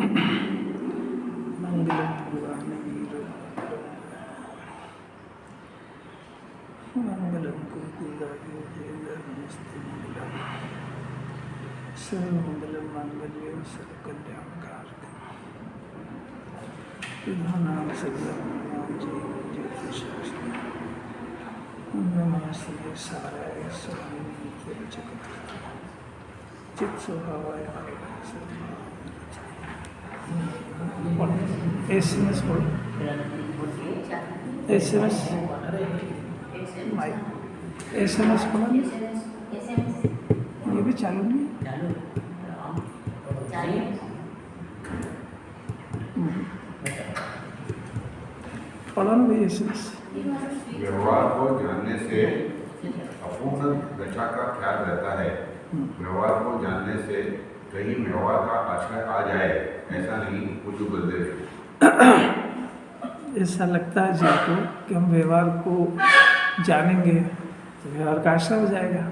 मंगलम भगवान वीर मंगलम कुकुदायो जयनमस्ते मंगलम सर्वमंगलम मांगल्यं सर्वकल्याणकारकं विधानां सर्वनां ज्योतिषास्त्रं नमस्ते साराय स्वामी जगत् चित्स्वभावाय SMS बोल SMS SMS बोला ये भी चालू नहीं पढ़ा ना भाई SMS। व्यवहार को जानने से अपूर्ण दशा का ख्याल रहता है। व्यवहार को जानने से कहीं व्यवहार का आश्रय आ जाए ऐसा नहीं। कुछ बदले ऐसा लगता है जिनको कि हम व्यवहार को जानेंगे तो व्यवहार का आश्रय हो जाएगा।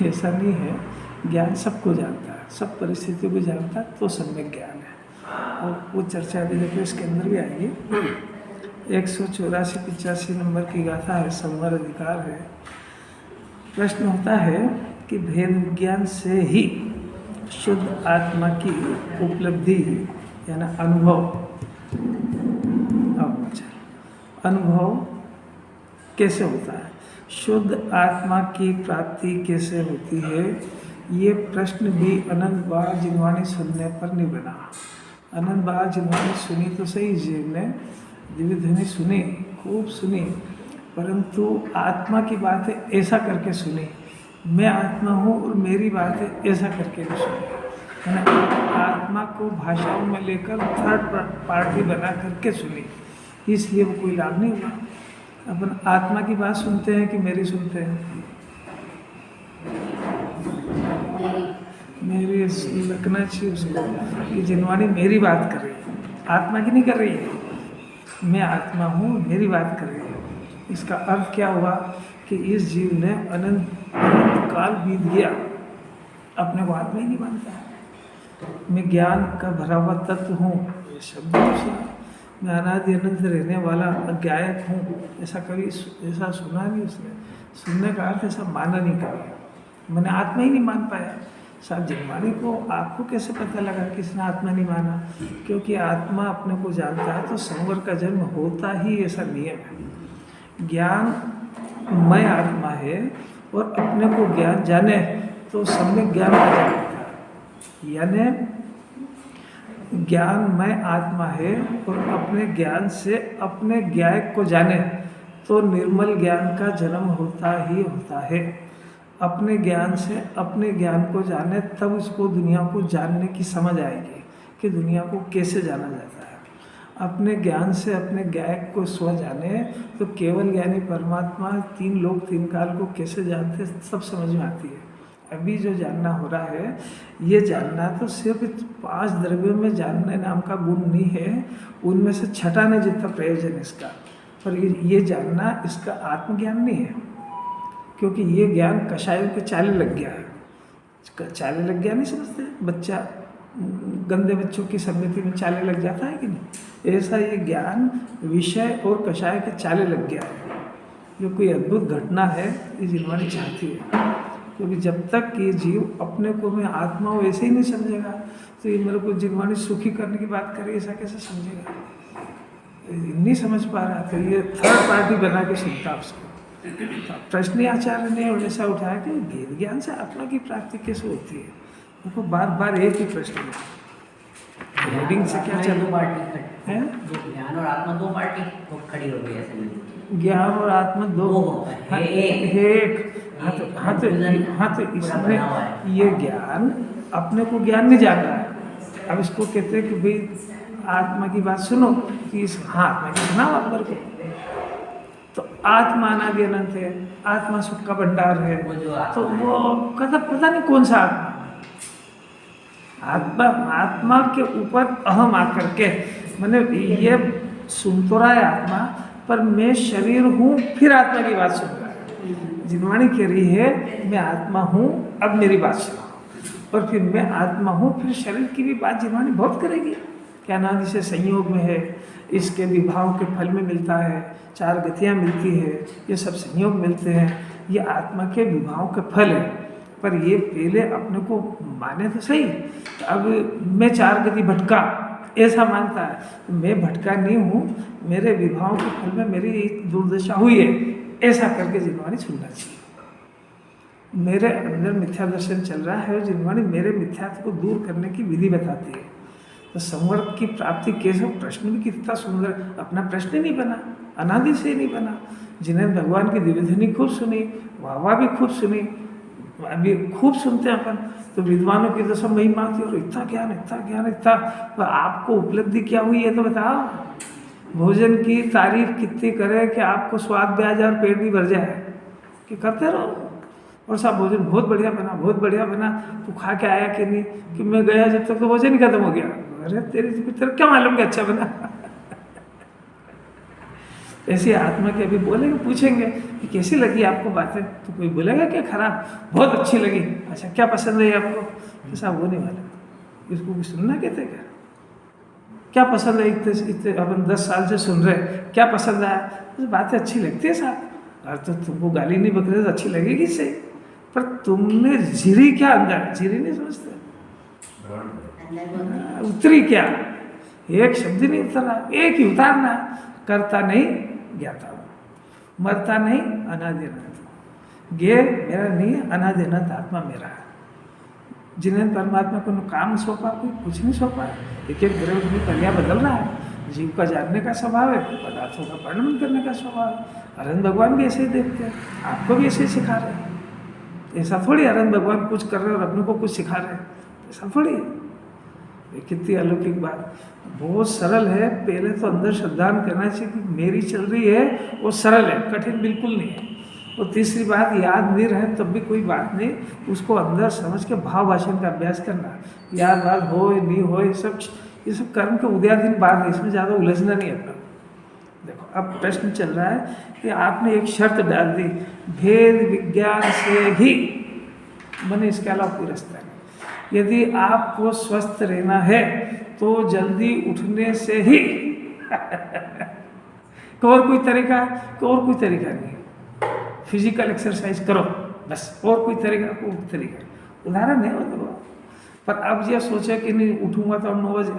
ऐसा नहीं है। ज्ञान सबको जानता है, सब परिस्थितियों को जानता है, तो सम्यक ज्ञान है। और वो चर्चा भी देखो इसके अंदर भी आएगी। 184-85 नंबर की गाथा है, संवर अधिकार है। प्रश्न होता है कि भेद विज्ञान से ही शुद्ध आत्मा की उपलब्धि यानी अनुभव कैसे होता है, शुद्ध आत्मा की प्राप्ति कैसे होती है। ये प्रश्न भी अनंत बार जिनवाणी सुनने पर नहीं बना। अनंत बार जिनवाणी सुनी तो सही, जीव ने दिव्य ध्वनि सुनी, खूब सुनी, परंतु आत्मा की बातें ऐसा करके सुनी। मैं आत्मा हूँ और मेरी बातें ऐसा करके नहीं सुनी। है ना, आत्मा को भाषाओं में लेकर थर्ड पार्टी बना करके सुनी, इसलिए वो कोई लाभ नहीं हुआ। अपन आत्मा की बात सुनते हैं कि मेरी सुनते हैं? मेरी लगना चाहिए उसको कि जिनवाणी मेरी बात कर रही है, आत्मा की नहीं कर रही है। मैं आत्मा हूँ, मेरी बात कर रही है। इसका अर्थ क्या हुआ कि इस जीव ने अनंत काल बीत गया, अपने को आत्मा ही नहीं मानता। मैं ज्ञान का भरा हुआ तत्व हूँ, ये शब्द सुना। मैं अनादि अनंत रहने वाला अज्ञायक हूँ, ऐसा कभी ऐसा सुना नहीं उसने। सुनने का अर्थ ऐसा माना नहीं कभी। मैंने आत्मा ही नहीं मान पाया। साहब जिनवाणी को आपको कैसे पता लगा कि इसने आत्मा नहीं माना? क्योंकि आत्मा अपने को जानता है तो संवर का जन्म होता ही ऐसा नियम है। ज्ञान मैं आत्मा है और अपने को ज्ञान जाने तो सम्यक ज्ञान आ जाता है। यानी ज्ञान मैं आत्मा है और अपने ज्ञान से अपने ज्ञायक को जाने तो निर्मल ज्ञान का जन्म होता ही होता है। अपने ज्ञान से अपने ज्ञान को जाने तब उसको दुनिया को जानने की समझ आएगी कि दुनिया को कैसे जाना जाता है। अपने ज्ञान से अपने ज्ञायक को स्व जाने तो केवल ज्ञानी परमात्मा तीन लोक तीन काल को कैसे जानते सब समझ में आती है। अभी जो जानना हो रहा है, ये जानना तो सिर्फ 5 द्रव्यों में जानने नाम का गुण नहीं है, उनमें से छठा नहीं जितना प्रयोजन इसका। पर ये जानना इसका आत्मज्ञान नहीं है, क्योंकि ये ज्ञान कषायों के चाले लग गया है। चाले लग गया नहीं समझते? बच्चा गंदे बच्चों की संगति में चाले लग जाता है कि नहीं? ऐसा ये ज्ञान विषय और कषाय के चाले लग गया है। जो कोई अद्भुत घटना है ये जिनवाणी चाहती है, क्योंकि जब तक ये जीव अपने को मैं आत्मा हूँ ऐसे ही नहीं समझेगा तो ये मेरे को जिनवाणी सुखी करने की बात करे ऐसा कैसे समझेगा? नहीं समझ पा रहा तो ये थर्ड पार्टी बना के सुनता उसको। तो प्रश्न आचार्य ने ऐसा उठाया कि वेद ज्ञान से आत्मा की प्राप्ति कैसे होती है। उनको बार बार एक ही प्रश्न है, हेडिंग से क्या चलो पार्टी है? ज्ञान और आत्मा दो पार्टी तो खड़ी हो गई ऐसे में। ज्ञान और आत्मा दो है एक। हाँ तो इसमें ये ज्ञान अपने को ज्ञान नहीं जान रहा है। अब इसको कहते हैं कि भाई आत्मा की बात सुनो कि इस आत्मा की सुना अंदर को, तो आत्मा अनादि अनंत है, आत्मा सुख का भंडार है। तो वो पता नहीं कौन सा आत्मा के ऊपर अहम आकर के मैंने ये सुन तो रहा है आत्मा, पर मैं शरीर हूँ फिर आत्मा की बात सुन रहा है। जिनवाणी कह रही है मैं आत्मा हूँ, अब मेरी बात सुनो। और फिर मैं आत्मा हूँ फिर शरीर की भी बात जिनवाणी बहुत करेगी। कि अनादि से संयोग में है, इसके विभाव के फल में मिलता है, 4 गतियाँ मिलती है, ये सब संयोग मिलते हैं, ये आत्मा के विभाव के फल है। पर ये पहले अपने को माने तो सही, अब मैं 4 गति भटका ऐसा मानता है, तो मैं भटका नहीं हूँ, मेरे विभाव के फल में मेरी दुर्दशा हुई है, ऐसा करके जिनवाणी सुनना चाहिए। मेरे अंदर मिथ्या दर्शन चल रहा है और जिनवाणी मेरे मिथ्यात्व को दूर करने की विधि बताती है। तो संवर्ग की प्राप्ति कैसे, प्रश्न भी कितना सुंदर, अपना प्रश्न ही नहीं बना, अनादि से ही नहीं बना। जिन्हें भगवान की दिव्यध्वनि खूब सुनी, वाह भी खूब सुनी, अभी खूब सुनते हैं अपन, तो विद्वानों की तो सब महिमा आती है और इतना ज्ञान इतना, तो आपको उपलब्धि क्या हुई है तो बताओ। भोजन की तारीफ कितनी करे कि आपको स्वाद भी आ जाए और पेट भी भर जाए, कि करते रहो। और सब भोजन बहुत बढ़िया बना, तू खा के आया कि नहीं, कि मैं गया जब तक तो भोजन ही खत्म हो गया। अरे तेरे क्या मालूम कि अच्छा बना। ऐसी आत्मा के अभी बोलेंगे, पूछेंगे कि कैसी लगी आपको बातें, तो कोई बोलेगा क्या खराब, बहुत अच्छी लगी, अच्छा क्या पसंद है आपको, ऐसा होने वाला, इसको भी सुनना कहते क्या पसंद है, इतने अपन 10 साल से सुन रहे, क्या पसंद आया, तो बातें अच्छी लगती है साहब। और तो तुमको गाली नहीं बक रहे तो अच्छी लगेगी से, पर तुमने झिरी क्या अंदर, झिरी नहीं समझते, उतरी क्या, एक शब्द नहीं उतरा, एक ही उतारना, करता नहीं ज्ञाता हूँ, मरता नहीं अनादि अनंत, गे मेरा नहीं है, अनादि अनंत आत्मा मेरा है। जिन्हें परमात्मा को काम सौंपा, कोई कुछ नहीं सौंपा, एक द्रव्य की कलियाँ बदल रहा है, जीव का जानने का स्वभाव है, पदार्थों का वर्णन करने का स्वभाव है। अरहंत भगवान भी ऐसे ही देखते हैं, आपको भी ऐसे ही सिखा रहे हैं, ऐसा थोड़ी अरहंत भगवान कुछ कर रहे हैं और अपने को कुछ सिखा रहे हैं, ऐसा थोड़ी है। कितनी अलौकिक बात, बहुत सरल है। पहले तो अंदर श्रद्धान करना चाहिए कि मेरी चल रही है, वो सरल है, कठिन बिल्कुल नहीं है। और तीसरी बात, याद नहीं रहे तब भी कोई बात नहीं, उसको अंदर समझ के भाव भाषण का अभ्यास करना, याद बात हो नहीं हो, ये सब कर्म के उदयाधीन बात है, इसमें ज़्यादा उलझना नहीं अपना। देखो अब प्रश्न चल रहा है कि आपने एक शर्त डाल दी, भेद विज्ञान से ही, मैंने इसके अलावा कोई रास्ता नहीं। यदि आपको स्वस्थ रहना है तो जल्दी उठने से ही और कोई तरीका नहीं, फिजिकल एक्सरसाइज करो बस, और कोई तरीका उदाहरण है मतलब। पर अब यह सोचे कि नहीं उठूंगा तो 9 बजे,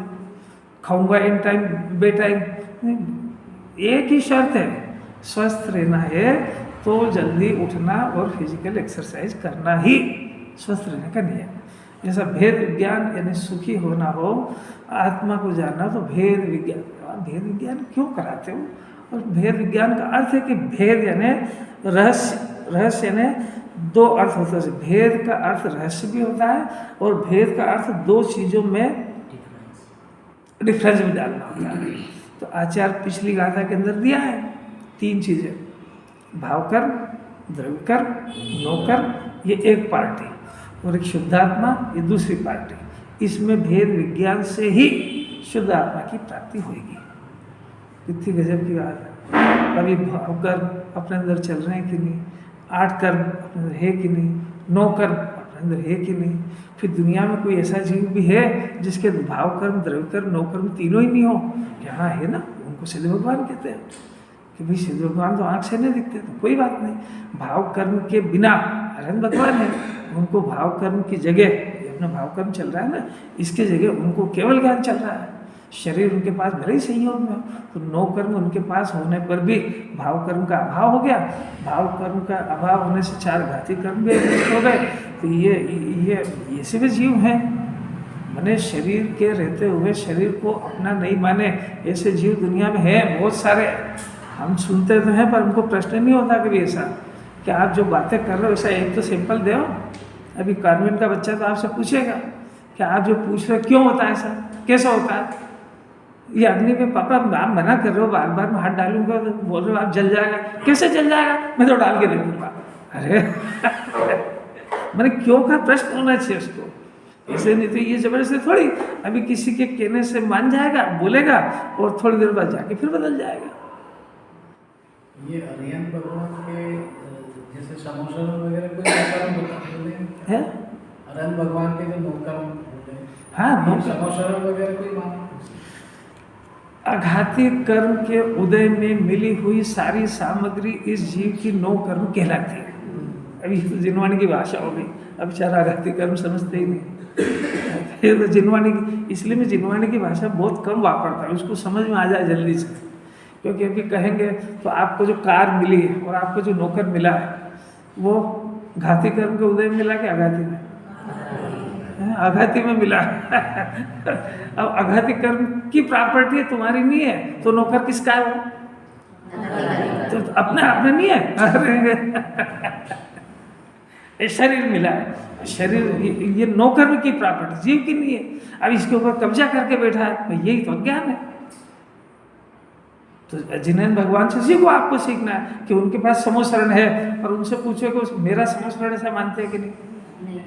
खाऊंगा इन टाइम बे टाइम, एक ही शर्त है, स्वस्थ रहना है तो जल्दी उठना और फिजिकल एक्सरसाइज करना ही स्वस्थ रहने का नियम। जैसा भेद विज्ञान यानी सुखी होना हो, आत्मा को जानना, तो भेद विज्ञान क्यों कराते हो? और भेद विज्ञान का अर्थ है कि भेद यानी रहस्य यानी 2 अर्थ होता है। भेद का अर्थ रहस्य भी होता है और भेद का अर्थ 2 चीज़ों में डिफरेंस भी डालना होता है। तो आचार्य पिछली गाथा के अंदर दिया है 3 चीज़ें, भावकर्म, द्रव्यकर्म, नौकर्म, ये एक पार्टी, और एक शुद्धात्मा ये दूसरी पार्टी। इसमें भेद विज्ञान से ही शुद्ध आत्मा की प्राप्ति होगी। कितनी गजब की बात है। अभी भावकर्म अपने अंदर चल रहे हैं कि नहीं, 8 कर्म अपने अंदर है कि नहीं, 9 कर्म अपने अंदर है कि नहीं। फिर दुनिया में कोई ऐसा जीव भी है जिसके भावकर्म, द्रव्यकर्म, 9 कर्म तीनों ही नहीं हो? यहाँ है ना, उनको सिद्ध भगवान कहते हैं कि भाई सिद्ध भगवान तो आँख से नहीं दिखते, तो कोई बात नहीं, भाव कर्म के बिना अरहंत भगवान है, उनको भाव कर्म की जगह, अपना भाव कर्म चल रहा है ना, इसके जगह उनको केवल ज्ञान चल रहा है। शरीर उनके पास भले ही संयोग में, तो 9 कर्म उनके पास होने पर भी भाव कर्म का अभाव हो गया। भाव कर्म का अभाव होने से 4 घाती कर्म भी हो गए। तो ये ऐसे भी जीव हैं, मैंने शरीर के रहते हुए शरीर को अपना नहीं माने ऐसे जीव दुनिया में हैं बहुत सारे। हम सुनते तो हैं पर हमको प्रश्न नहीं होता कभी ऐसा कि आप जो बातें कर रहे हो ऐसा एक तो सिंपल दो। अभी कॉन्वेंट का बच्चा तो आपसे पूछेगा कि आप जो पूछ रहे हो क्यों होता है ऐसा, कैसा होता है? ये अग्नि में पापा आप मना कर रहे हो, बार बार मैं हाथ डालूंगा तो बोल रहे हो आप जल जाएगा, कैसे जल जाएगा? मैं तो डाल के देखूंगा। अरे मैंने क्यों का प्रश्न होना चाहिए उसको, ऐसे नहीं तो ये जबरदस्ती थोड़ी। अभी किसी के कहने से मान जाएगा, बोलेगा और थोड़ी देर बाद जाके फिर बदल जाएगा। ये अरहंत भगवान के जैसे समोसा वगैरह कोई नौकर्म होता है? अरहंत भगवान के जो नौकर्म होते हैं, हाँ, समोसा वगैरह कोई माना? आघाती कर्म के उदय में मिली हुई सारी सामग्री इस जीव की नौ कर्म कहलाती है। अभी तो जिनवाणी की भाषा हो गई, अब बेचारा आघाती कर्म समझते ही नहीं। ये तो जिनवाणी की, इसलिए मैं जिनवाणी की भाषा बहुत कम वापरता हूँ, उसको समझ में आ जाए जल्दी से। क्योंकि अभी कहेंगे तो आपको जो कार मिली है और आपको जो नौकर मिला है वो घाती कर्म के उदय में मिला कि आघाती में? आघाती में मिला। अब आघाती कर्म की प्रॉपर्टी तुम्हारी नहीं है तो नौकर किसका है वो? तो अपने आप में नहीं है। अरे ये शरीर मिला है, शरीर ये नौकर की प्रॉपर्टी, जीव की नहीं है। अब इसके ऊपर कब्जा करके बैठा है, तो यही तो अज्ञान है। तो जिनेंद्र भगवान से सीखो, आपको सीखना है कि उनके पास समोसरण है और उनसे पूछो कि मेरा समोसरण ऐसा मानते हैं कि नहीं।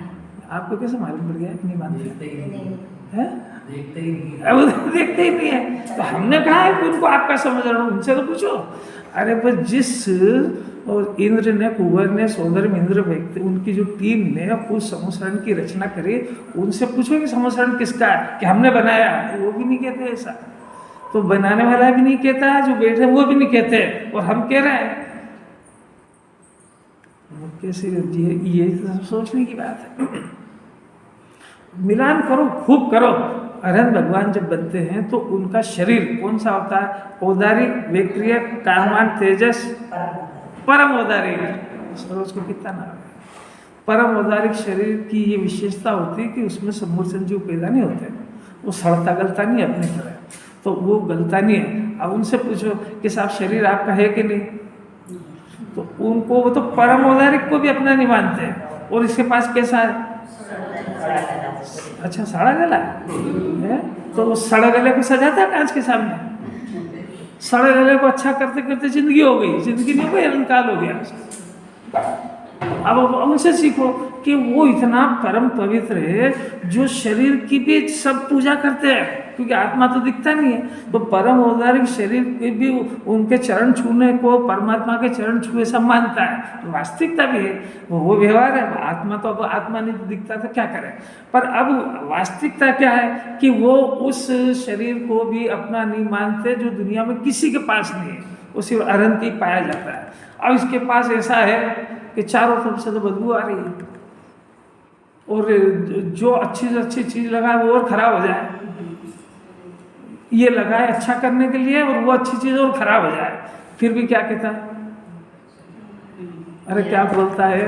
आपको कैसे मालूम पड़ गया कि नहीं मानते? देखते ही नहीं हैं? देखते ही नहीं अब वो देखते ही नहीं है। तो हमने कहा है कि उनको आपका समझ रहा हूँ, उनसे तो पूछो। अरे पर जिस और इंद्र ने, कुंवर ने, सोदर इंद्र व्यक्ति, उनकी जो टीम ने उस समोसरण की रचना करी, उनसे पूछो कि समोसरण किसका है, कि हमने बनाया। वो भी नहीं कहते ऐसा। तो बनाने वाला भी नहीं कहता, जो बैठे वो भी नहीं कहते, और हम कह रहे हैं। कैसे ये तो सोचने की बात है। मिलान करो, खूब करो। अरहंत भगवान जब बनते हैं तो उनका शरीर कौन सा होता है? औदारिक, विक्रिय, कामान, तेजस, परम औदारिक। सरोज को कितना नाम है? परम औदारिक शरीर की ये विशेषता होती है कि उसमें समूल संजीव पैदा नहीं होते, वो सड़ता गलता नहीं अपनी तरह, तो वो गलता नहीं है। अब उनसे पूछो कि साहब शरीर आपका है कि नहीं, तो उनको वो तो परम औदारिक को भी अपना नहीं मानते। और इसके पास कैसा है? अच्छा, सड़ा गला है। तो वो सड़ा गले को सजाता है कांच के सामने। सड़े गले को अच्छा करते करते जिंदगी हो गई, जिंदगी नहीं हो गई, अनकाल हो गया। अब उनसे सीखो कि वो इतना परम पवित्र है जो शरीर की भी सब पूजा करते हैं, क्योंकि आत्मा तो दिखता नहीं है। तो परम औदारिक शरीर के भी उनके चरण छूने को परमात्मा के चरण छुए सब मानता है। तो वास्तविकता भी है, वो व्यवहार है। आत्मा तो अब आत्मा नहीं दिखता तो क्या करें। पर अब वास्तविकता क्या है कि वो उस शरीर को भी अपना नहीं मानते जो दुनिया में किसी के पास नहीं है, वो सिर्फ अरहंत ही पाया जाता है। अब इसके पास ऐसा है कि चारों तरफ से तो बदबू आ रही है, और जो अच्छी से अच्छी चीज़ लगाए वो और खराब हो जाए। ये लगाए अच्छा करने के लिए और वो अच्छी चीज़ और खराब हो जाए, फिर भी क्या कहता है? अरे क्या बोलता है,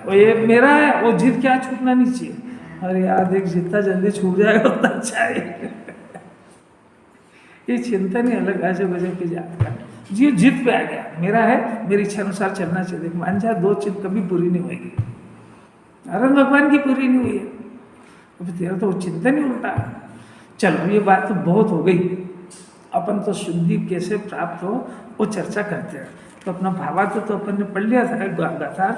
वो ये मेरा है, वो जिद क्या छूटना नहीं चाहिए। अरे यार देख, जितना जल्दी छूट जाएगा उतना अच्छा है। ये चिंतन ही अलग आजे बजे की जाता है। जी जिद पे आ गया, मेरा है, मेरी इच्छा अनुसार चलना चाहिए। देख मान जा, दो चीज कभी पूरी नहीं होगी। अरहंत भगवान की पूरी नहीं हुई है, अब तेरा तो चिंतन ही उल्टा है। चलो ये बात तो बहुत हो गई, अपन तो शुद्धि कैसे प्राप्त हो वो चर्चा करते हैं। तो अपना भावार्थ तो अपन ने पढ़ लिया था गाथा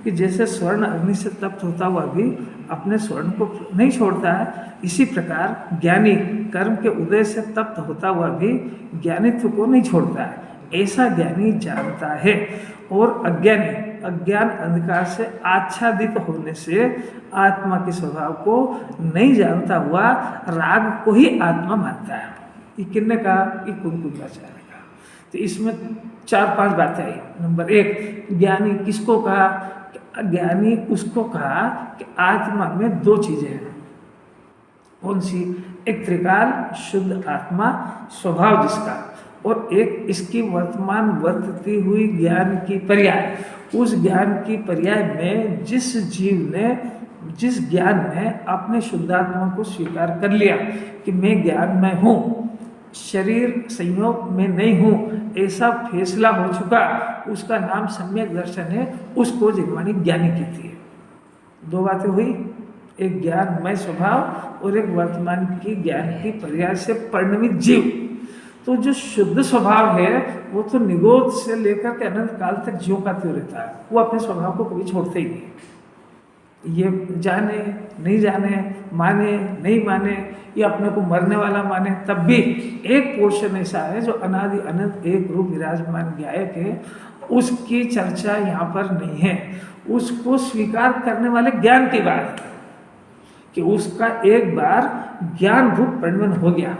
कि जैसे स्वर्ण अग्नि से तप्त होता हुआ भी अपने स्वर्ण को नहीं छोड़ता है, इसी प्रकार ज्ञानी कर्म के उदय से तप्त होता हुआ भी ज्ञानित्व को नहीं छोड़ता है। ऐसा ज्ञानी जानता है, और अज्ञानी अज्ञान अंधकार से आच्छादित होने से आत्मा के स्वभाव को नहीं जानता हुआ राग को ही आत्मा मानता है। ये किन्ने कहा? कि कुंकुलाचार्य का। तो इसमें 4-5 बातें आई। नंबर 1, ज्ञानी किसको कहा? ज्ञानी उसको कहा कि आत्मा में दो चीजें हैं। कौन सी? एक त्रिकाल शुद्ध आत्मा स्वभाव जिसका, और एक इसकी वर्तमान वर्तती हुई ज्ञान की पर्याय। उस ज्ञान की पर्याय में जिस जीव ने, जिस ज्ञान ने अपने शुद्धात्मा को स्वीकार कर लिया कि मैं ज्ञान में हूँ, शरीर संयोग में नहीं हूँ, ऐसा फैसला हो चुका, उसका नाम सम्यक दर्शन है। उसको जिनवाणी ज्ञानी कहती है। 2 बातें हुई, एक ज्ञानमय स्वभाव और एक वर्तमान की ज्ञान की पर्याय से परिणमित जीव। तो जो शुद्ध स्वभाव है वो तो निगोद से लेकर के अनंत काल तक ज्यों का त्यों रहता है, वो अपने स्वभाव को कभी छोड़ते ही नहीं। ये जाने नहीं जाने, माने नहीं माने, ये अपने को मरने वाला माने, तब भी एक पोर्शन ऐसा है जो अनादि अनंत एक रूप विराजमान ज्ञायक है, उसकी चर्चा यहाँ पर नहीं है। उसको स्वीकार करने वाले ज्ञान की बात है कि उसका एक बार ज्ञान रूप परिणमन हो गया,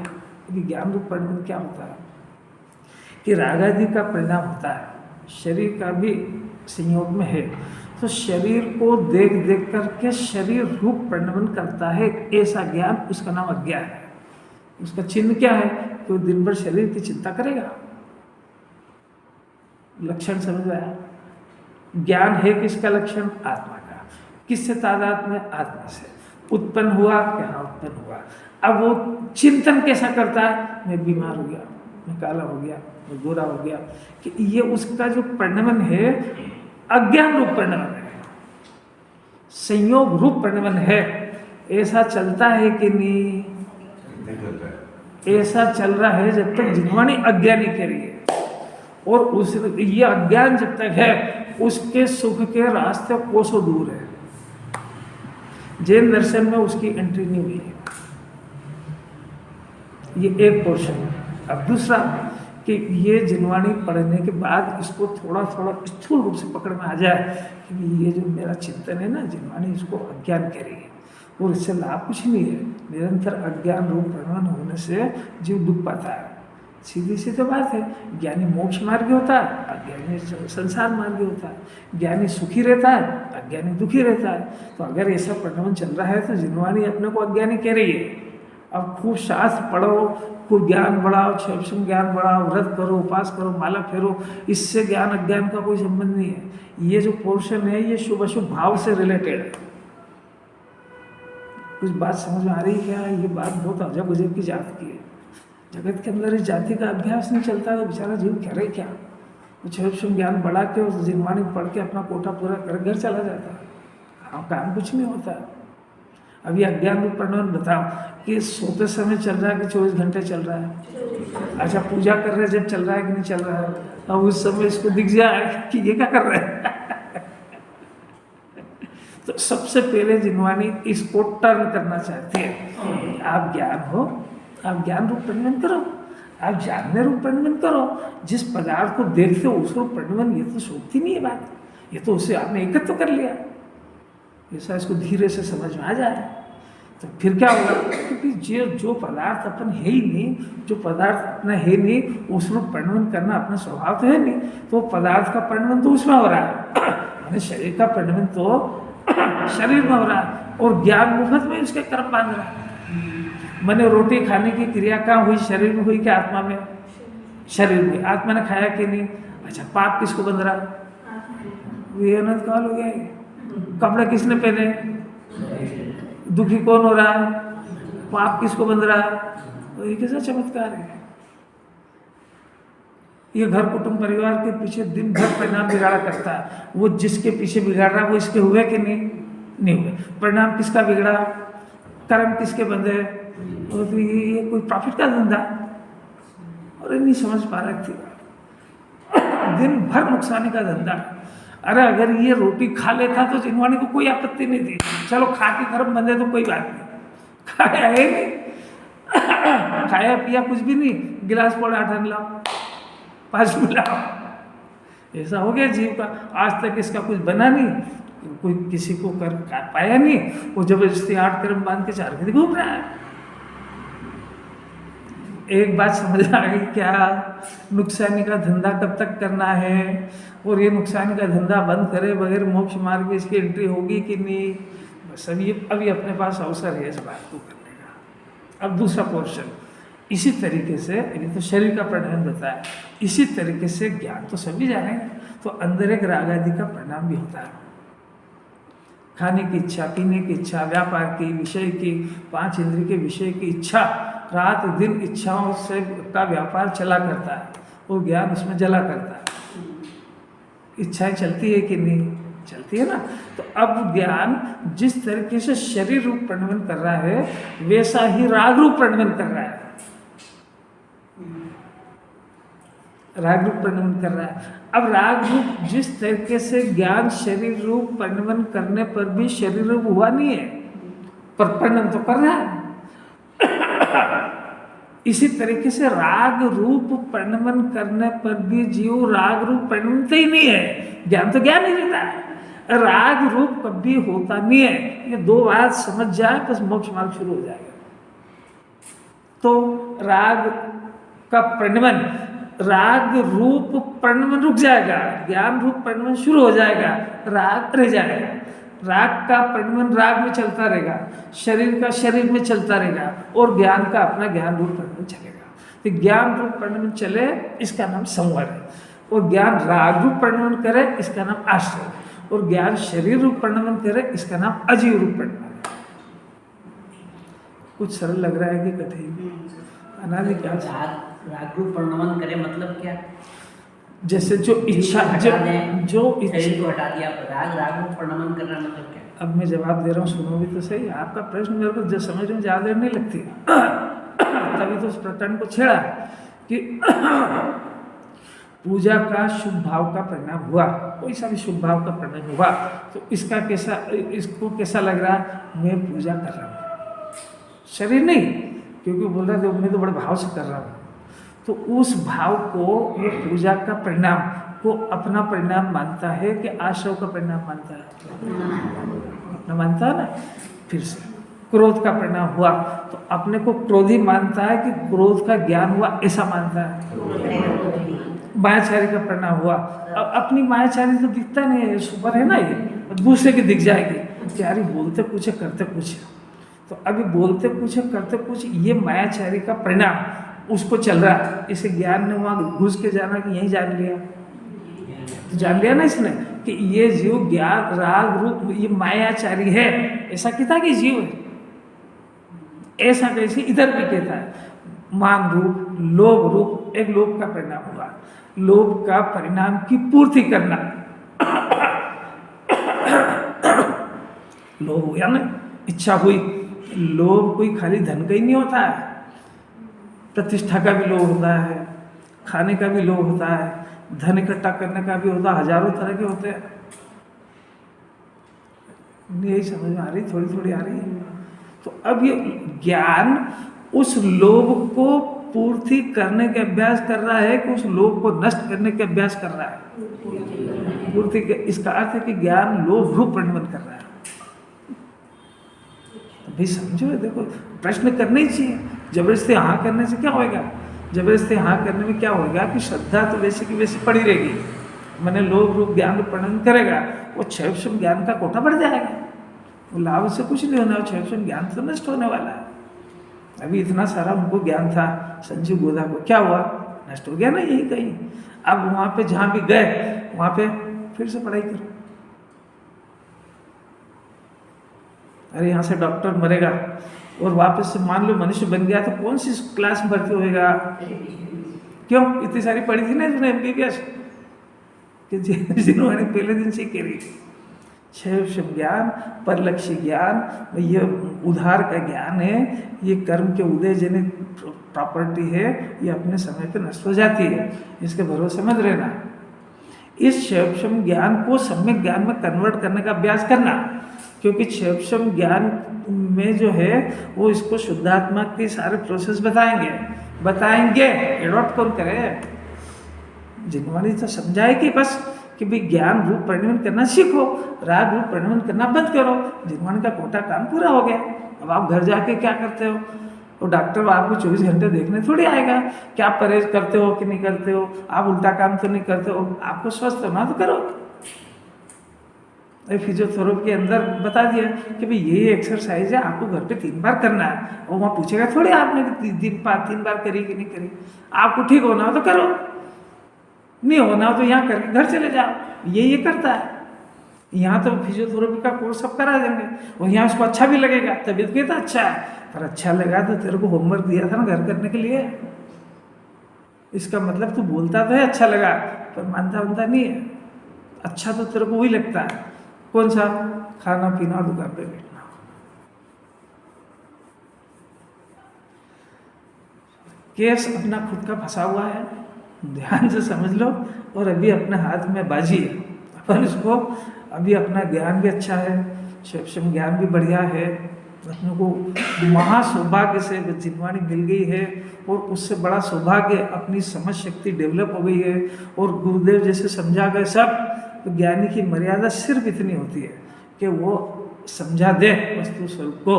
अभी ज्ञान रूप परिणमन क्या होता है कि राग आदि का परिणाम होता है, शरीर का भी संयोग में है, तो शरीर को देख देख करके शरीर रूप परिणमन करता है, ऐसा ज्ञान, उसका नाम अज्ञान है। उसका चिन्ह क्या है कि वो दिन भर शरीर की चिंता करेगा। लक्षण समझ आया? ज्ञान है किसका लक्षण? आत्मा का। किससे तादात्म्य में? आत्मा से। उत्पन्न हुआ, यहाँ उत्पन्न हुआ। अब वो चिंतन कैसा करता है? मैं बीमार हो गया, मैं काला हो गया, मैं गोरा हो गया, कि ये उसका जो परिणमन है अज्ञान रूप परिणमन है, संयोग रूप परिणमन है। ऐसा चलता है कि नहीं? नहीं चलता है। ऐसा चल रहा है जब तक जिन्वाणी अज्ञानी कह रही है, और उस ये अज्ञान जब तक है उसके सुख के रास्ते कोसों दूर है। जैन दर्शन में उसकी एंट्री नहीं हुई है। ये एक पोर्शन। अब दूसरा कि ये जिनवाणी पढ़ने के बाद इसको थोड़ा थोड़ा स्थूल रूप से पकड़ में आ जाए कि ये जो मेरा चिंतन है ना, जिनवाणी इसको अज्ञान कह रही है, और इससे लाभ कुछ नहीं है। निरंतर अज्ञान रूप परिणमन होने से जीव दुख पाता है। सीधी सी तो बात है। ज्ञानी मोक्ष मार्गी होता है, अज्ञानी संसार मार्गी होता है। ज्ञानी सुखी रहता है, अज्ञानी दुखी रहता है। तो अगर ऐसा परिणमन चल रहा है तो जिनवाणी अपने को अज्ञानी कह रही है। अब खूब शास्त्र पढ़ो, खूब ज्ञान बढ़ाओ, क्षम ज्ञान बढ़ाओ, व्रत करो, उपास करो, माला फेरो, इससे ज्ञान अज्ञान का कोई संबंध नहीं है। ये जो पोर्शन है ये शुभ अशुभ भाव से रिलेटेड है। कुछ बात समझ में आ रही है क्या? ये बात बहुत अजब अजब की जात की है। जगत के अंदर इस जाति का अभ्यास नहीं चलता तो बेचारा जीव कह रहे क्या? कुछ क्षम ज्ञान बढ़ा के उस जिनवाणी पढ़ के अपना कोटा पूरा कर घर चला जाता है। हाँ, काम कुछ नहीं होता। अभी अज्ञान रूप परिणमन बताओ कि सोते समय चल रहा है कि 24 घंटे चल रहा है? अच्छा, पूजा कर रहे जब चल रहा है कि नहीं चल रहा है? अब उस समय इसको दिख जाए कि ये क्या कर रहे हैं। तो सबसे पहले जिनवाणी इसको टर्न करना चाहती है। आप ज्ञान हो, आप ज्ञान रूप परिणमन करो, आप जानने रूप परिणमन करो। जिस पदार्थ को देखते हो उस रूप परिणमन, ये तो सोचती नहीं है बात, ये तो उसे आपने एकत्र कर लिया। ऐसा इसको धीरे से समझ में आ जाए तो फिर क्या होगा? क्योंकि जो पदार्थ अपन है ही नहीं, जो पदार्थ अपना है नहीं, उस रूप परिणमन करना अपना स्वभाव तो है नहीं, तो पदार्थ का परिणमन तो उसमें हो रहा है, यानी शरीर का परिणमन तो शरीर में हो रहा है, और ज्ञान मुफ्त में उसके कर्म बांध रहा है। मैंने रोटी खाने की क्रिया कहाँ हुई? शरीर में हुई कि आत्मा में? शरीर में। आत्मा ने खाया कि नहीं? अच्छा, पाप किसको बंध रहा? ये अनंत काल हो गया है। कपड़े किसने पहने? दुखी कौन हो रहा है? पाप किसको बंध रहा है? तो ये कैसा चमत्कार है? ये घर कुटुंब परिवार के पीछे दिन भर परिणाम बिगाड़ा करता है। वो जिसके पीछे बिगाड़ रहा है वो इसके हुए कि नहीं हुए? परिणाम किसका बिगड़ा? कर्म किसके बंधे? तो ये कोई प्रॉफिट का धंधा? और नहीं समझ पा रहे थे, दिन भर नुकसानी का धंधा। अरे अगर ये रोटी खा लेता तो जिनवाणी को कोई आपत्ति नहीं थी, चलो खा के कर्म बंधे तो कोई बात नहीं। खाया है नहीं, खाया पिया कुछ भी नहीं, गिलास पड़ा ढन लाओ, पास मिलाओ, ऐसा हो गया जीव का। आज तक इसका कुछ बना नहीं, कोई किसी को कर पाया नहीं, वो जबरदस्ती 8 कर्म बांध के 4 दिन घूम रहा है। एक बात समझ आ गई क्या? नुकसानी का धंधा कब तक करना है? और ये नुकसानी का धंधा बंद करे बगैर मोक्ष मार्ग में इसकी एंट्री होगी कि नहीं? बस अभी अपने पास अवसर है इस बात को करने का। अब दूसरा पोर्शन इसी तरीके से, ये तो शरीर का परिणाम बताया, इसी तरीके से ज्ञान तो सभी जानेंगे, तो अंदर एक राग आदि का परिणाम भी होता है। खाने की इच्छा, पीने की इच्छा, व्यापार की, विषय की, 5 इंद्रिय के विषय की इच्छा, रात दिन इच्छाओं से का व्यापार चला करता है, वो ज्ञान उसमें जला करता है। इच्छाएं चलती है कि नहीं? चलती है ना। तो अब ज्ञान जिस तरीके से शरीर रूप परिणमन कर रहा है, वैसा ही राग रूप परिणमन कर रहा है। राग रूप परिणमन कर रहा है। अब राग रूप जिस तरीके से ज्ञान शरीर रूप परिणमन करने पर भी शरीर रूप हुआ नहीं है, पर परिणमन तो कर रहा है। इसी तरीके से राग रूप परिणमन करने पर भी जीव राग रूप परिणमन ही नहीं है। ज्ञान तो ज्ञान ही रहता है, राग रूप कभी होता नहीं है। ये 2 बात समझ जाए बस मोक्ष मार्ग शुरू हो जाएगा। तो राग का परिणमन, राग रूप परिणमन रुक जाएगा, ज्ञान रूप परिणमन शुरू हो जाएगा, राग रह जाएगा। राग का परिणमन राग में चलता रहेगा, शरीर का शरीर में चलता रहेगा, और ज्ञान का अपना ज्ञान रूप परिणमन चलेगा। तो ज्ञान रूप परिणमन चले, इसका नाम संवर है। और ज्ञान राग रूप परिणमन करे, इसका नाम आश्रय है। और ज्ञान शरीर रूप परिणमन करे, इसका नाम अजीव रूप परिणमन है। कुछ सरल लग रहा है कि कठिन? अनादिकाल से राग रूप परिणमन करे मतलब क्या? जैसे जो इच्छा, जो शरीर इच्छा, को हटा दिया, राग रूप परिणमन करना मतलब क्या? अब मैं जवाब दे रहा हूँ, सुनो भी तो सही। आपका प्रश्न मेरे को जो समझ में ज़्यादा देर नहीं लगती तभी तो उस प्रकरण को छेड़ा कि पूजा का शुभ भाव का परिणाम हुआ, कोई सा भी शुभ भाव का परिणाम हुआ, तो इसका कैसा, इसको कैसा लग रहा है? मैं पूजा कर रहा हूँ, शरीर नहीं, क्योंकि बोल रहा था मैं तो बड़े भाव से कर रहा हूँ। तो उस भाव को वो पूजा का परिणाम को अपना परिणाम मानता है कि आश्रव का परिणाम मानता है? अपना मानता है ना। फिर से क्रोध का परिणाम हुआ तो अपने को क्रोधी मानता है कि क्रोध का ज्ञान हुआ, ऐसा मानता है। मायाचारी का परिणाम हुआ, अब अपनी मायाचारी तो दिखता नहीं है, सुपर है ना, ये दूसरे की दिख जाएगी। यार बोलते कुछ करते कुछ, तो अभी बोलते कुछ करते कुछ, ये मायाचारी का परिणाम उसको चल रहा है। इसे ज्ञान ने वहाँ घुस के जाना कि यही जान लिया, तो जान लिया ना इसने कि ये जीव ज्ञान राग रूप ये मायाचारी है, ऐसा कहता कि जीव है, ऐसा कैसे इधर भी कहता है। मान रूप, लोभ रूप, एक लोभ का परिणाम हुआ, लोभ का परिणाम की पूर्ति करना। लोभ हुआ ना, इच्छा हुई। लोभ कोई खाली धन का ही नहीं होता है, प्रतिष्ठा का भी लोभ होता है, खाने का भी लोभ होता है, धन इकट्ठा करने का भी होता है, हजारों तरह के होते हैं। यही समझ में आ रही, थोड़ी थोड़ी आ रही है। तो अब ये ज्ञान उस लोभ को पूर्ति करने के अभ्यास कर रहा है कि उस लोभ को नष्ट करने के अभ्यास कर रहा है? पूर्ति के, इसका अर्थ है कि ज्ञान लोभ रूप परिणमन कर रहा है। भाई समझो, देखो प्रश्न करने ही चाहिए। जबरदस्ती हाँ करने से क्या होएगा? जबरदस्ती हाँ करने में क्या होएगा कि श्रद्धा तो वैसे की वैसी पड़ी रहेगी, मैंने लोभ रूप ज्ञान रूप परिणमन करेगा, वो क्षयक्षम ज्ञान का कोटा बढ़ जाएगा, वो लाभ से कुछ नहीं होना, क्षयक्षम ज्ञान तो नष्ट होने वाला है। अभी इतना सारा उनको ज्ञान था, संजीव गोदा को क्या हुआ? नष्ट हो गया ना यही कहीं। अब वहाँ पे जहाँ भी गए वहाँ पे फिर से पढ़ाई करो। अरे यहाँ से डॉक्टर मरेगा और वापस से मान लो मनुष्य बन गया, तो कौन सी क्लास में भर्ती होएगा? क्यों? इतनी सारी पढ़ी थी ना इसने MBBS, कि जिन्होंने पहले दिन से करी। क्षयक्षम ज्ञान, परलक्ष्य ज्ञान, ये उधार का ज्ञान है, ये कर्म के उदय जनित प्रॉपर्टी है, ये अपने समय पे नष्ट हो जाती है, इसके भरोसे मत रहना। इस क्षयक्षम ज्ञान को सम्यक ज्ञान में कन्वर्ट करने का अभ्यास करना, क्योंकि क्षयक्षम ज्ञान में जो है वो इसको शुद्धात्मा के सारे प्रोसेस बताएंगे। एडॉप्ट कौन करे? जिनवानी तो समझाए कि बस कि भाई ज्ञान रूप परिणमन करना सीखो, राग रूप परिणमन करना बंद करो। जिनवानी का कोटा काम पूरा हो गया। अब आप घर जाके क्या करते हो? तो डॉक्टर आपको 24 घंटे देखने थोड़ी आएगा कि आप परहेज करते हो कि नहीं करते हो, आप उल्टा काम तो नहीं करते हो। आपको स्वस्थ होना तो करो। फिजियोथेरेपी के अंदर बता दिया कि भाई ये एक्सरसाइज है, आपको घर पे 3 बार करना है, और वहाँ पूछेगा थोड़ी आपने 3 बार करी कि नहीं करी। आपको ठीक होना हो तो करो, नहीं होना हो तो यहाँ करके घर चले जाओ। ये करता है। यहाँ तो फिजियोथेरेपी का कोर्स सब करा देंगे, और यहाँ उसको अच्छा भी लगेगा, तबीयत कहता अच्छा है, पर अच्छा लगा तो तेरे को होमवर्क दिया था ना घर करने के लिए। इसका मतलब तू बोलता तो है अच्छा लगा, पर मानता नहीं है। अच्छा तो तेरे को वही लगता है, कौन सा? खाना पीना, दुकान पे बैठना। केस अपना खुद का फंसा हुआ है, ध्यान से समझ लो। और अभी अपने हाथ में बाजी है, अपन इसको अभी अपना ज्ञान भी अच्छा है, क्षयक्षम ज्ञान भी बढ़िया है, अपने को महा सौभाग्य से जिनवाणी मिल गई है, और उससे बड़ा सौभाग्य अपनी समझ शक्ति डेवलप हो गई है। और गुरुदेव जैसे समझा गए सब, तो ज्ञानी की मर्यादा सिर्फ इतनी होती है कि वो समझा दे वस्तु स्वरूप को,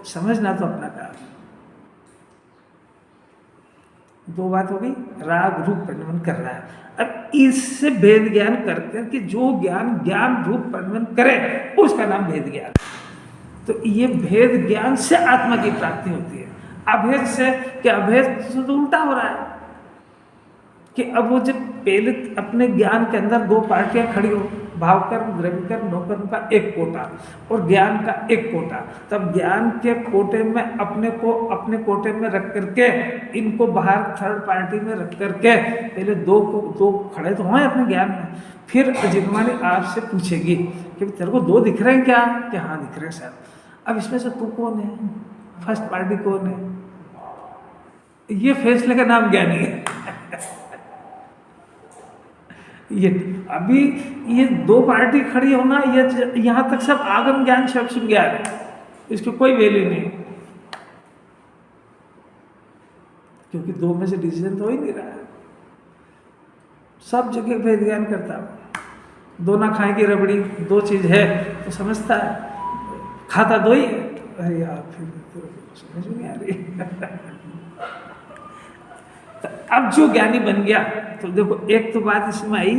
समझना तो अपना काम है। दो बात हो गई, राग रूप परिणमन कर रहा है। अब इससे भेद ज्ञान कर करके जो ज्ञान ज्ञान रूप परिणमन करे उसका नाम भेद ज्ञान। तो ये भेद ज्ञान से आत्मा की प्राप्ति होती है। अभेद से, कि अभेद से तो उल्टा हो रहा है कि अब वो जब पहले अपने ज्ञान के अंदर दो पार्टियां खड़ी हो, भावकर्म द्रव्यकर्म नौकर्म का एक कोटा और ज्ञान का एक कोटा, तब ज्ञान के कोटे में अपने को अपने कोटे में रख करके इनको बाहर थर्ड पार्टी में रख करके पहले दो खड़े तो हों अपने ज्ञान में, फिर जिनमानी आपसे पूछेगी कि तेरे को दो दिख रहे हैं क्या, कि हाँ दिख रहे हैं सर। अब इसमें से तू कौन है, फर्स्ट पार्टी कौन है, ये फैसले का नाम ज्ञानी है। ये अभी ये दो पार्टी खड़ी होना, ये यहाँ तक सब आगम ज्ञान सूक्ष्म ज्ञान है, इसकी कोई वैल्यू नहीं, क्योंकि दो में से डिसीजन तो हो ही नहीं रहा है। सब जगह भेद ज्ञान करता है। दो ना खाए की रबड़ी, दो चीज है तो समझता है, खाता दो ही है। अरे यार फिर तो समझ में नहीं आ रही। तो अब जो ज्ञानी बन गया, तो देखो एक तो बात इसमें आई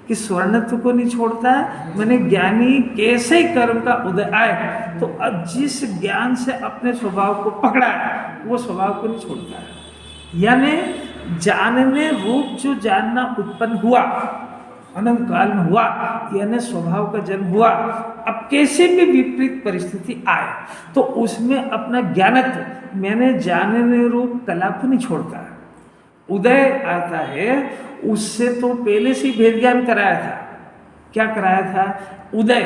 कि स्वर्णत्व को नहीं छोड़ता है, मैंने ज्ञानी कैसे ही कर्म का उदय आए तो जिस ज्ञान से अपने स्वभाव को पकड़ा है वो स्वभाव को नहीं छोड़ता है। यानी जानने रूप जो जानना उत्पन्न हुआ अनंत काल में हुआ, यानी स्वभाव का जन्म हुआ, अब कैसे भी विपरीत परिस्थिति आए तो उसमें अपना ज्ञानत्व मैंने जानने रूप कला को नहीं छोड़ता है। उदय आता है, उससे तो पहले से ही भेद ज्ञान कराया था। क्या कराया था? उदय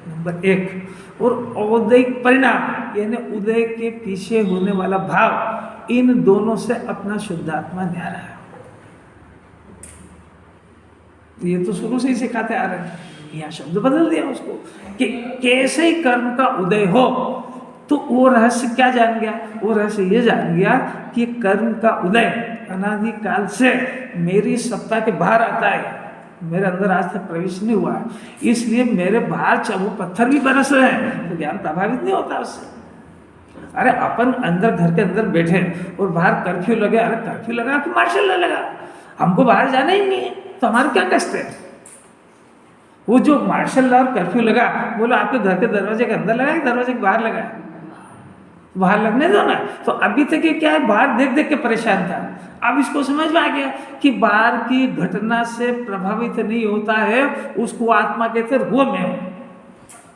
नंबर एक, और औदयिक परिणाम यानी उदय के पीछे होने वाला भाव, इन दोनों से अपना शुद्धात्मा न्यारा है। ये तो शुरू से ही सिखाते आ रहे हैं, यहाँ शब्द बदल दिया उसको कि कैसे ही कर्म का उदय हो। तो वो रहस्य क्या जान गया? वो रहस्य ये जान गया कि कर्म का उदय अनादि काल से मेरी सत्ता के बाहर आता है, मेरे अंदर आज तक प्रवेश नहीं हुआ, इसलिए मेरे बाहर चाहे वो पत्थर भी बरस रहे हैं तो ज्ञान प्रभावित नहीं होता उससे। अरे अपन अंदर घर के अंदर बैठे और बाहर कर्फ्यू लगे, अरे कर्फ्यू लगा कि मार्शल लगा, हमको बाहर जाना ही नहीं है तो हमारे क्या कष्ट है? वो जो मार्शल लॉ और कर्फ्यू लगा, बोलो आपके घर के दरवाजे के अंदर लगा, दरवाजे के बाहर लगा, बाहर लगने दो ना। तो अभी तक ये क्या है, बाहर देख देख के परेशान था, अब इसको समझ में आ गया कि बाहर की घटना से प्रभावित नहीं होता है, उसको आत्मा कहते हैं वो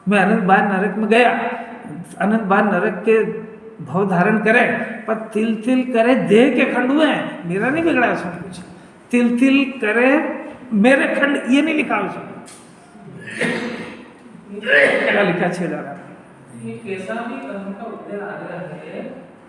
मैं अनंत बार नरक में गया, अनंत बार नरक के भाव धारण करे, पर तिल तिल करे देह के खंड हुए हैं, मेरा नहीं बिगड़ा उसमें कुछ, तिल तिल करे मेरे खंड, ये नहीं लिखा उसमें, क्या लिखा छेड़ा रहा। ये कैसा भी कर्म का उदय आ रहा है,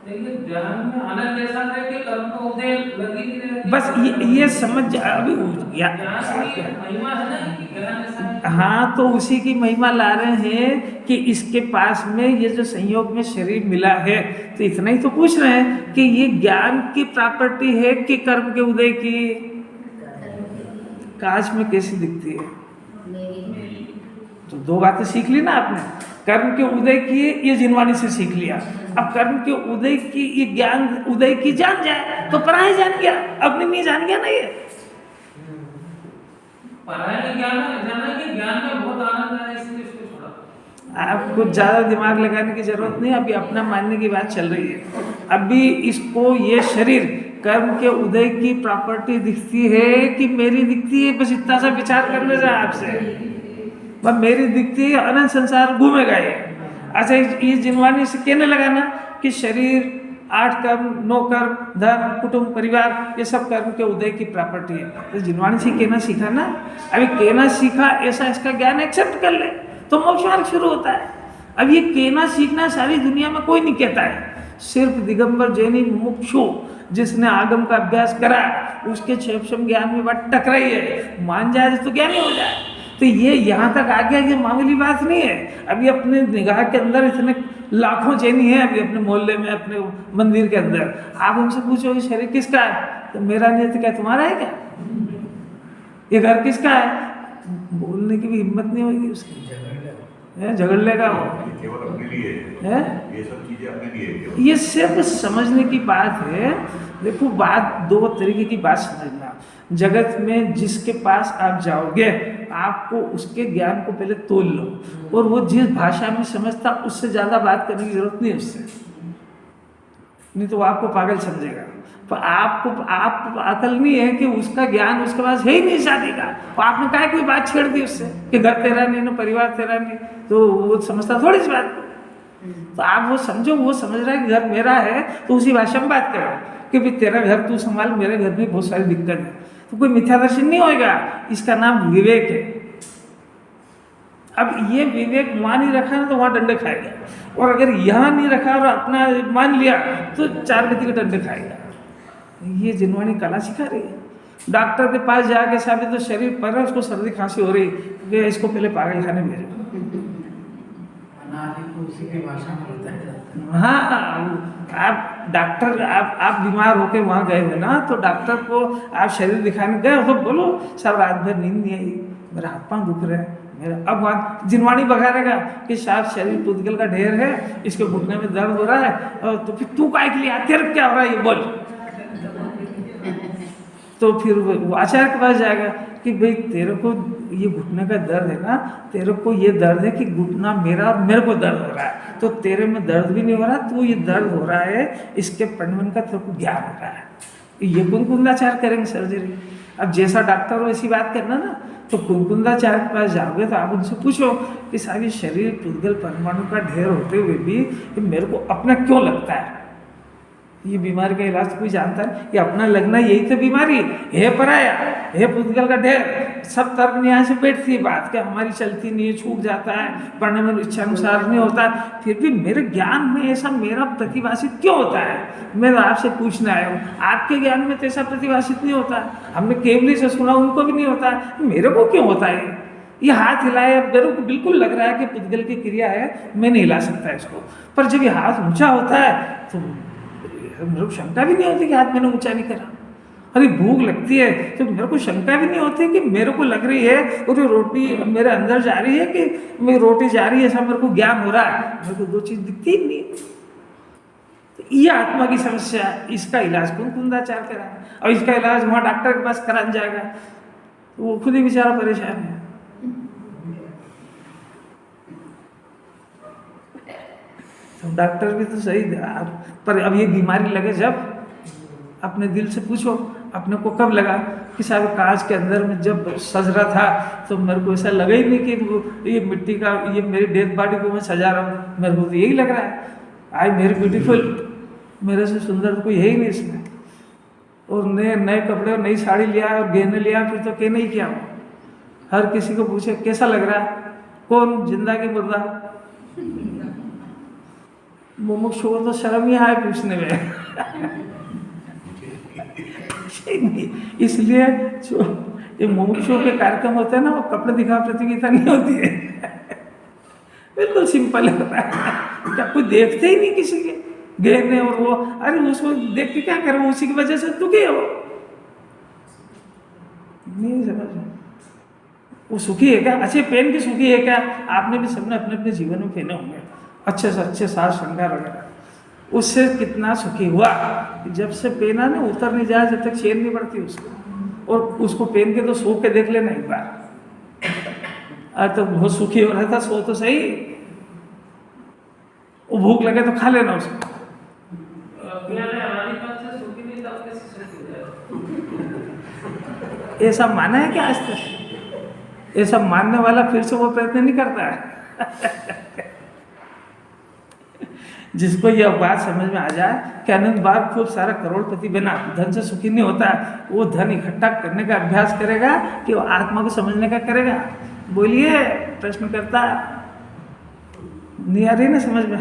लेकिन ज्ञान में आनंद ऐसा है कि कर्म का उदय लगी नहीं रहती। बस ये समझ अभी ज्ञान की महिमा है ना कि ज्ञान ऐसा है। हाँ, तो उसी की महिमा ला रहे हैं कि इसके पास में ये जो संयोग में शरीर मिला है, तो इतना ही तो पूछ रहे हैं कि ये ज्ञान की प्रॉपर्टी है कि कर्म के उदय की? कांच में कैसी दिखती है? तो दो बातें सीख ली ना आपने, कर्म के उदय की ये जिनवाणी से सीख लिया। अब कर्म के उदय की ये ज्ञान उदय की जान जाए तो पराय जान गया, अपने नहीं जान गया ना। ये पराय ज्ञान जाना कि ज्ञान में बहुत आनंद है, इसलिए इसको छोड़ा। आपको ज़्यादा दिमाग लगाने की जरूरत नहीं, अभी अपना मानने की बात चल रही है। अभी इसको ये शरीर कर्म के उदय की प्रॉपर्टी दिखती है कि मेरी दिखती है? बस इतना सा विचार करने से आपसे, बस मेरी दिखती है, अनंत संसार घूमेगा ये। अच्छा, ये जिनवानी से कहने लगाना कि शरीर 8 कर्म 9 कर्म धर्म कुटुंब परिवार ये सब कर्म के उदय की प्रॉपर्टी है, तो जिनवानी से कहना सीखा ना। अभी कहना सीखा, ऐसा इसका ज्ञान एक्सेप्ट कर ले तो मोक्ष मार्ग शुरू होता है। अब ये कहना सीखना सारी दुनिया में कोई नहीं कहता है, सिर्फ दिगंबर जैनी मुमुक्षु जिसने आगम का अभ्यास करा उसके क्षेपम ज्ञान में बात टकराई है, मान जाए तो ज्ञानी हो जाए। तो ये यहाँ तक आ गया, ये मामूली बात नहीं है। अभी अपने निगाह के अंदर इतने लाखों जैनी है, अभी अपने मोहल्ले में अपने मंदिर के अंदर, आप उनसे पूछो कि शरीर किसका है, तो मेरा नहीं है, तो क्या तुम्हारा है क्या? ये घर किसका है? बोलने की भी हिम्मत नहीं होगी उसकी, झगड़ लेगा वो। केवल अपने लिए है ये सब चीजें अपने लिए, ये सिर्फ समझने की बात है देखो बात दो तरीके की बात समझना। जगत में जिसके पास आप जाओगे आपको उसके ज्ञान को पहले तोल लो, और वो जिस भाषा में समझता उससे ज़्यादा बात करने की जरूरत नहीं है उससे, नहीं तो वो आपको पागल समझेगा। तो आप अकल नहीं है कि उसका ज्ञान उसके पास है ही नहीं शादी का, तो आपने क्या कोई बात छेड़ दी उससे कि घर तेरा नहीं ना परिवार तेरा नहीं, तो वो समझता थोड़ी सी बात को। तो आप वो समझो, वो समझ रहा है कि घर मेरा है तो उसी भाषा में बात करो कि भाई तेरा घर तू संभाल, मेरे घर में बहुत सारी दिक्कत है, तो कोई मिथ्या दर्शन नहीं होएगा। इसका नाम विवेक है। अब ये विवेक वहाँ नहीं रखा ना तो वहाँ डंडे खाएगा, और अगर यहाँ नहीं रखा और अपना मान लिया तो 4 गति के डंडे खाएगा। ये जिनवाणी कला सिखा रही है। डॉक्टर के पास जाके साबित तो शरीर पर है, उसको सर्दी खांसी हो रही है, इसको पहले पागल खाने भेजो। अनादि को उसी की भाषा में बताया जाता है। हाँ, आप डॉक्टर आप बीमार होके वहाँ गए हो ना, तो डॉक्टर को आप शरीर दिखाने गए हो तो बोलो साहब रात भर नींद नहीं आई, मेरा हाथ पाँव दुख रहे हैं मेरा। अब वहाँ जिनवाणी बघारेगा कि साहब शरीर पुद्गल का ढेर है, इसके घुटने में दर्द हो रहा है, और तो फिर तू काय के लिए तेरे क्या हो रहा है ये बोल। तो फिर वो आचार्य के पास जाएगा कि भाई तेरे को ये घुटने का दर्द है ना, तेरे को ये दर्द है कि घुटना मेरा और मेरे को दर्द हो रहा है, तो तेरे में दर्द भी नहीं हो रहा, तो ये दर्द हो रहा है, इसके पंडवन का तेरे को ज्ञान हो रहा है। ये कुंकुंदाचार्य करेंगे सर्जरी। अब जैसा डॉक्टर हो ऐसी बात करना ना, तो कुंकुंदाचार्य के पास जाओगे तो आप उनसे पूछो कि सारी शरीर पुद्गल परमाणु का ढेर होते हुए भी मेरे को अपना क्यों लगता है। ये बीमारी का इलाज कोई जानता है? ये अपना लगना यही तो बीमारी है, पराया है, पुद्गल का ढेर। सब तर्क न्याय से बैठती है बात कि हमारी चलती नहीं है, छूट जाता है, पढ़ने में इच्छा अनुसार नहीं होता, फिर भी मेरे ज्ञान में ऐसा मेरा प्रतिभाषित क्यों होता है। मैं आपसे पूछने आया हूँ, आपके ज्ञान में तो ऐसा प्रतिभाषित नहीं होता। हमने केवली से सुना, उनको भी नहीं होता, मेरे को क्यों होता है। ये हाथ हिलाए, मेरे को बिल्कुल लग रहा है कि पुद्गल की क्रिया है, मैं नहीं हिला सकता इसको, पर जब ये हाथ ऊंचा होता है तो मेरे को शंका भी नहीं होती कि हाथ मैंने ऊंचा नहीं करा। अरे भूख लगती है तो मेरे को शंका भी नहीं होती कि मेरे को लग रही है और ये रोटी मेरे अंदर जा रही है कि मेरी रोटी जा रही है, ऐसा मेरे को ज्ञान हो रहा है। मेरे को 2 चीज़ दिखती ही नहीं। तो ये आत्मा की समस्या, इसका इलाज कुंकुंदाचार्य करा, और इसका इलाज वहाँ डॉक्टर के पास कराने जाएगा तो वो खुद ही बेचारा परेशान है। तो डॉक्टर भी तो सही, पर अब ये बीमारी लगे जब अपने दिल से पूछो अपने को कब लगा कि साहब कांच के अंदर में जब सज रहा था तो मेरे को ऐसा लगा ही नहीं कि ये मिट्टी का, ये मेरी डेड बॉडी को मैं सजा रहा हूँ, मेरे को तो यही लग रहा है आई वेरी ब्यूटीफुल, मेरे से सुंदर तो कोई है ही नहीं इसमें। और नए कपड़े और नई साड़ी लिया और गहने लिया, फिर तो कहने ही क्या हो। हर किसी को पूछे कैसा लग रहा है, कौन जिंदा के मुर्दा। मुमुक्षु को तो शर्म ही आए पूछने में। इसलिए जो ये मुमुक्षु के कार्यक्रम होते हैं ना, वो कपड़े दिखा प्रतियोगिता नहीं होती है। बिल्कुल सिंपल होता है, क्या कोई देखते ही नहीं किसी के गहने और वो, अरे उसको देख के क्या करें, उसी की वजह से दुखी है वो। नहीं समझ वो सुखी है क्या, अच्छे पहन के सुखी है क्या। आपने भी सबने अपने अपने जीवन में पहने होंगे अच्छे से अच्छे साज श्रृंगार वगैरह, उससे कितना सुखी हुआ। जब से पहना ना उतर नहीं जाए, जब तक चैन नहीं पड़ती उसको, और उसको पहन के तो सो के देख लेना एक बार, अरे तो बहुत सुखी हो रहा था, सो तो सही, वो भूख लगे तो खा लेना उसको। ऐसा माना है क्या आज तक? ऐसा मानने वाला फिर से वो प्रयत्न नहीं करता है। जिसको यह बात समझ में आ जाए कि अनंत बार खूब सारा करोड़पति बना, धन से सुखी नहीं होता, वो धन इकट्ठा करने का अभ्यास करेगा कि वो आत्मा को समझने का करेगा। बोलिए, प्रश्न करता नहीं आ रही ना समझ में।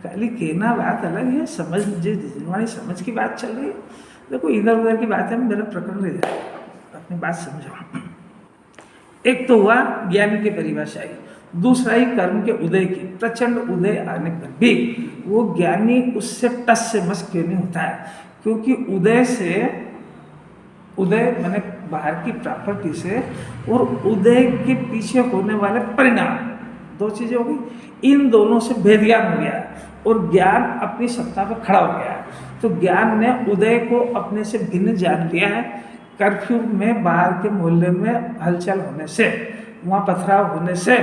खाली कहना बात अलग है, समझ जिनवाणी समझ की बात चल रही है। देखो इधर उधर की बात है, मेरा प्रकरण रह जाए, अपनी बात समझो। एक तो हुआ ज्ञान की परिभाषा, दूसरा ही कर्म के उदय की। प्रचंड उदय आने पर भी वो ज्ञानी उससे टस से मस क्यों नहीं होता है, क्योंकि उदय से, उदय माने बाहर की प्रॉपर्टी से, और उदय के पीछे होने वाले परिणाम, 2 चीज़ें हो गई। इन दोनों से भेद ज्ञान हो गया और ज्ञान अपनी सत्ता पर खड़ा हो गया। तो ज्ञान ने उदय को अपने से भिन्न जान लिया है। कर्फ्यू में बाहर के मोहल्ले में हलचल होने से, वहाँ पथराव होने से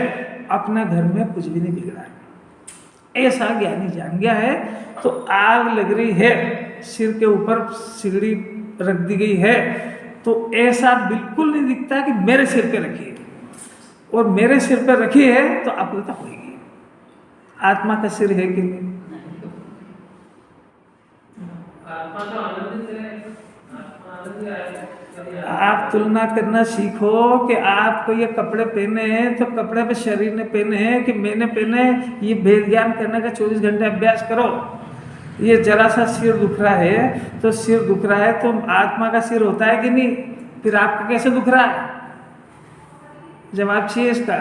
अपने घर में कुछ भी नहीं बिगड़ा है, ऐसा ज्ञानी जान गया है। तो आग लग रही है, सिर के ऊपर सिगड़ी रख दी गई है, तो ऐसा बिल्कुल नहीं दिखता कि मेरे सिर पे रखी है, और मेरे सिर पे रखी है तो आकुलता होगी। आत्मा का सिर है कि नहीं? आत्मा तो आनंदित है, आत्मा आनंद है। आप तुलना करना सीखो कि आपको ये कपड़े पहने हैं तो कपड़े पे शरीर ने पहने हैं कि मैंने पहने, ये भेद ज्ञान करने का 24 घंटे अभ्यास करो। ये जरा सा सिर दुख रहा है तो सिर दुख रहा है तो आत्मा का सिर होता है कि नहीं? फिर आपका कैसे दुख रहा है? जवाब चाहिए इसका।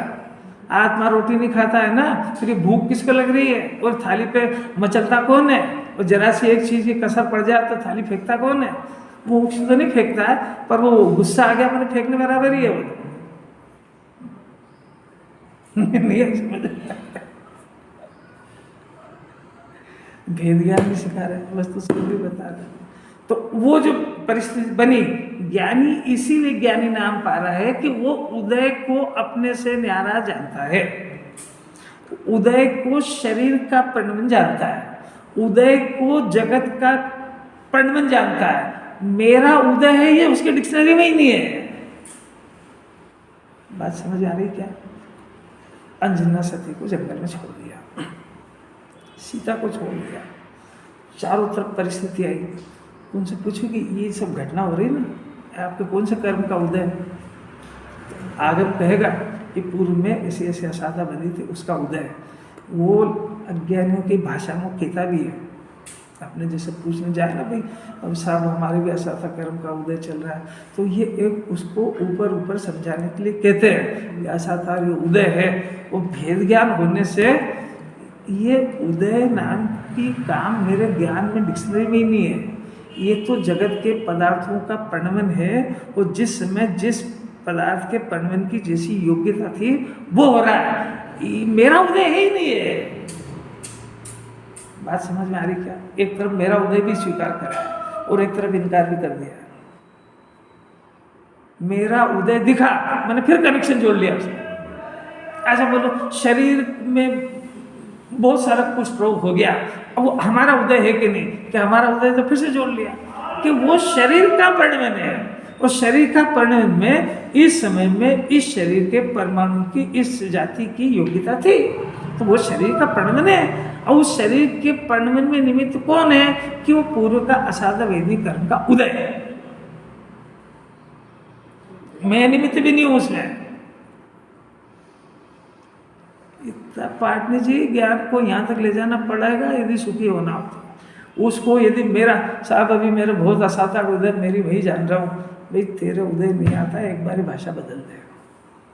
आत्मा रोटी नहीं खाता है ना, फिर ये भूख किसको लग रही है? और थाली पे मचलता कौन है? और जरा सी एक चीज़ की कसर पड़ जाए तो थाली फेंकता कौन है? वो तो नहीं फेंकता है, पर वो गुस्सा आ गया मैंने फेंकने बराबर ही है वो। नहीं समझ, भेद ज्ञान भी सिखा रहे हैं, वस्तु सब भी बता रहे हैं। तो वो जो परिस्थिति बनी, ज्ञानी इसीलिए ज्ञानी नाम पा रहा है कि वो उदय को अपने से न्यारा जानता है, उदय को शरीर का परिणमन जानता है, उदय को जगत का परिणमन जानता है। मेरा उदय है ये उसके डिक्शनरी में ही नहीं है। बात समझ आ रही क्या? अंजना सती को जंगल में छोड़ दिया, सीता को छोड़ दिया, चारों तरफ परिस्थिति आई। उनसे पूछो कि ये सब घटना हो रही ना, आपके कौन से कर्म का उदय है? आगम कहेगा कि पूर्व में ऐसे ऐसे असाधा बनी थी, उसका उदय है। वो अज्ञानियों की भाषा में कहता भी है। अपने जैसे पूछने जाए ना, भाई अब साहब हमारे भी असाधा कर्म का उदय चल रहा है, तो ये एक उसको ऊपर ऊपर समझाने के लिए कहते हैं कि असाधा ये उदय है। वो भेद ज्ञान होने से ये उदय नाम की काम मेरे ज्ञान में डिक्शनरी में ही नहीं है। ये तो जगत के पदार्थों का परिणमन है, और जिस समय जिस पदार्थ के परिणमन की जैसी योग्यता थी वो हो रहा है। मेरा उदय है ही नहीं है। बात समझ में आ रही क्या? एक तरफ मेरा उदय भी स्वीकार करा और एक तरफ इनकार भी कर दिया। मेरा उदय दिखा, मैंने फिर कनेक्शन जोड़ लिया उसने। ऐसा बोलो शरीर में बहुत सारा कुछ रोग हो गया, अब वो हमारा उदय है कि नहीं? कि हमारा उदय तो फिर से जोड़ लिया कि वो शरीर का परिणमन है, और शरीर का परिणमन में इस समय में इस शरीर के परमाणु की इस जाति की योग्यता थी, तो वो शरीर का परिणमन है। और उस शरीर के परिणमन में निमित्त कौन है? कि वो पूर्व का असाधा वैदिक कर्म का उदय है। मैं निमित्त भी नहीं हूं उसमें। इतना पाटनी जी ज्ञान को यहाँ तक ले जाना पड़ेगा यदि सुखी होना हो तो। उसको यदि मेरा साहब अभी मेरे बहुत असाधा उदय मेरी वही जान रहा हूँ, भाई तेरे उदय नहीं आता है, एक बार भाषा बदल दे।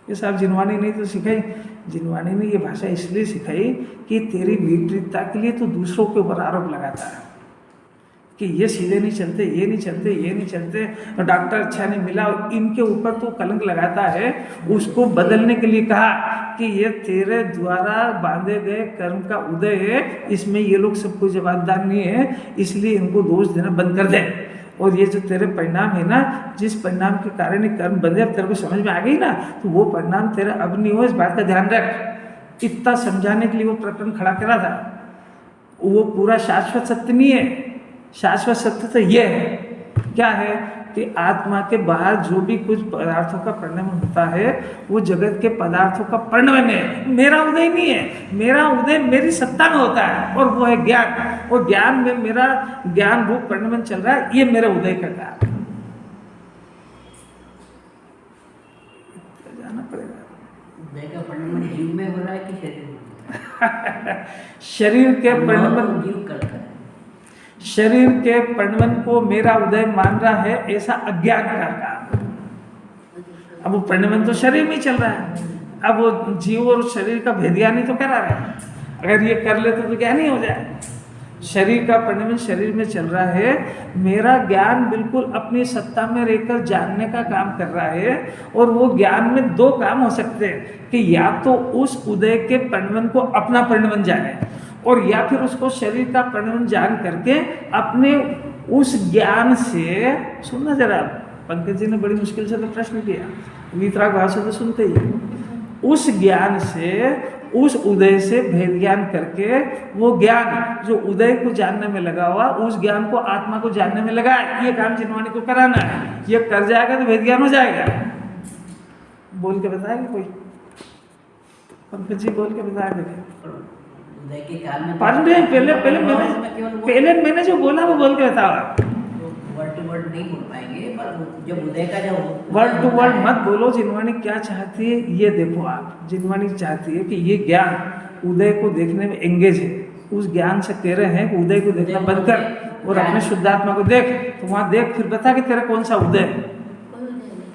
ये साहब जिनवानी नहीं तो सिखाई, जिनवानी ने ये भाषा इसलिए सिखाई कि तेरी विपरीतता के लिए तो दूसरों के ऊपर आरोप लगाता है कि ये सीधे नहीं चलते, ये नहीं चलते, ये नहीं चलते, डॉक्टर अच्छा नहीं मिला, इनके ऊपर तो कलंक लगाता है। उसको बदलने के लिए कहा कि ये तेरे द्वारा बांधे गए कर्म का उदय है, इसमें ये लोग सब कोई जवाबदार नहीं है, इसलिए इनको दोष देना बंद कर दे। और ये जो तेरे परिणाम है ना, जिस परिणाम के कारण ये कर्म बंधे, अब तेरे को समझ में आ गई ना, तो वो परिणाम तेरा अब नहीं हो, इस बात का ध्यान रख। इतना समझाने के लिए वो प्रकरण खड़ा करा था। वो पूरा शाश्वत सत्य नहीं है। शाश्वत सत्य तो ये है, क्या है कि आत्मा के बाहर जो भी कुछ पदार्थों का परिणमन होता है वो जगत के पदार्थों का परिणमन है, मेरा उदय नहीं है। मेरा उदय मेरी सत्ता में होता है, और वो है ज्ञान, और ज्ञान में मेरा ज्ञान रूप परिणमन चल रहा है, ये मेरे उदय का कार्य। जाना पड़ेगा। उदय का परिणमन जीव में हो रहा है कि शरीर में? शरीर के परिणमन, जीव करता है। शरीर के परिणमन को मेरा उदय मान रहा है, ऐसा अज्ञान का काम। अब वो परिणमन तो शरीर में ही चल रहा है, अब वो जीव और शरीर का भेद ज्ञान ही तो करा रहा है। अगर ये कर लेते तो ज्ञान ही हो जाए। शरीर का परिणमन शरीर में चल रहा है, मेरा ज्ञान बिल्कुल अपनी सत्ता में रहकर जानने का काम कर रहा है। और वो ज्ञान में दो काम हो सकते हैं कि या तो उस उदय के परिणमन को अपना परिणमन जाने, और या फिर उसको शरीर का परिणाम जान करके अपने उस ज्ञान से, सुनना जरा, पंकज जी ने बड़ी मुश्किल से तो प्रश्न किया, वीतराग भाषा तो सुनते ही, उस ज्ञान से, उस उदय से भेद ज्ञान करके वो ज्ञान जो उदय को जानने में लगा हुआ, उस ज्ञान को आत्मा को जानने में लगा है। ये काम जिनवाणी को कराना है। ये कर जाएगा तो भेद ज्ञान हो जाएगा। बोल के बताएगा कोई? पंकज जी बोल के बताएगा क्या? उदय के काल में पहले मैंने जो बोला वो बोल के बताओ। वर्ड टू वर्ड नहीं बोल पाएंगे, पर जब उदय का जब वर्ड टू वर्ड मत बोलो। जिनवाणी क्या चाहती है ये देखो आप। जिनवाणी चाहती है कि ये ज्ञान उदय को देखने में एंगेज है। उस ज्ञान से कह रहे हैं कि उदय को देखना बंद कर और अपने शुद्धात्मा को देख। तो वहाँ देख, फिर बता कि तेरा कौन सा उदय है।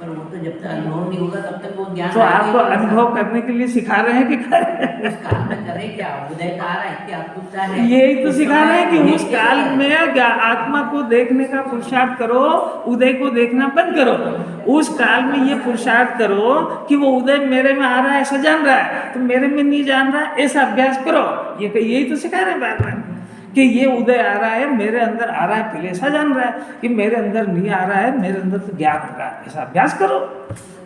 पर वो तो जब तक अनुभव नहीं होगा तब तक वो ज्ञान तो आपको अनुभव करने के लिए सिखा रहे हैं कि उस काल में करे क्या? उदय का आ रहा है, इतनी अद्भुतता है। यही तो सिखा रहे हैं कि उस काल में आत्मा को देखने का पुरुषार्थ करो, उदय को देखना बंद करो। उस काल में ये पुरुषार्थ करो कि वो उदय मेरे में आ रहा है ऐसा जान रहा है, तो मेरे में नहीं जान रहा है ऐसा अभ्यास करो। यही तो सिखा रहे हैं बार बार कि ये उदय आ रहा है, मेरे अंदर आ रहा है, पहले ऐसा जान रहा है कि मेरे अंदर नहीं आ रहा है, मेरे अंदर तो ज्ञान हो रहा है, ऐसा अभ्यास करो।